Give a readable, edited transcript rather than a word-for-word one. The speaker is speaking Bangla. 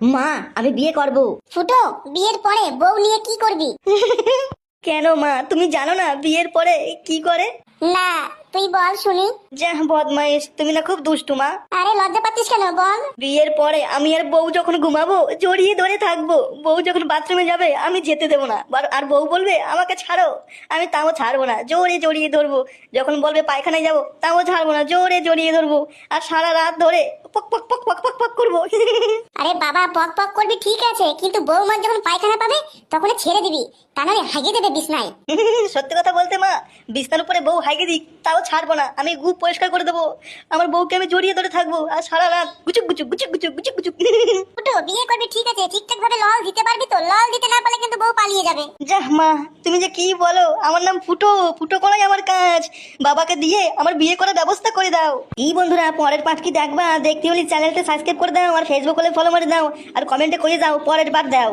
মা, আমি বিয়ে করব। ফুটো, বিয়ের পরে বউ নিয়ে কি করবি? কেন মা, তুমি জানো না বিয়ের পরে কি করে? না, তুই বল শুনি। যা বদমাইশ, তুমি না খুব দুষ্টু মা। আরে লজ্জা পাচ্ছিস কেন, বল। বিয়ের পরে আমি আর বউ যখন ঘুমাবো জড়িয়ে ধরে থাকবো, বউ যখন বাথরুমে যাবে আমি যেতে দেবো না, আর বউ বলবে আমাকে ছাড়ো, আমি তাও ছাড়বো না, জোরে জড়িয়ে ধরবো। যখন বলবে পায়খানায় যাবো তাও ছাড়বো না, জোরে জড়িয়ে ধরবো। আর সারা রাত ধরে পক পক পক পক পক পক করবো। আরে বাবা, পক পক করবি ঠিক আছে, কিন্তু বৌমার যখন পায়খানা পাবে তখন ছেড়ে দিবি, তা নাহলে হাগিয়ে দেবে বিছনায়। সত্যি কথা বলতে মা, বিছনার উপরে বউ হাইগে দিক তাও ছাড়বো না, আমি গু পরিষ্কার করে দেবো। আমার বউকে আমি জড়িয়ে ধরে থাকবো আর সারা রাত গুচুক গুচুক গুচুক গুচুক গুচুক গুচুক। ফুটো, বিয়ে করবি ঠিক আছে, ঠিকঠাক ভাবে লল দিতে পারবি তো? লল দিতে না পারলে কিন্তু বউ পালিয়ে যাবে। যাহ মা, তুমি যে কি বলো, আমার নাম ফুটো, ফুটো করাই আমার কাজ। বাবাকে দিয়ে আমার বিয়ে করার ব্যবস্থা করে দাও। এই বন্ধুরা, পরের পার্ট কি দেখবা? দেখতে হলে চ্যানেলটা সাবস্ক্রাইব করে দাও, আর ফেসবুক হলে ফলো করে দাও, আর কমেন্টে করে দাও পরের পার্ট দাও।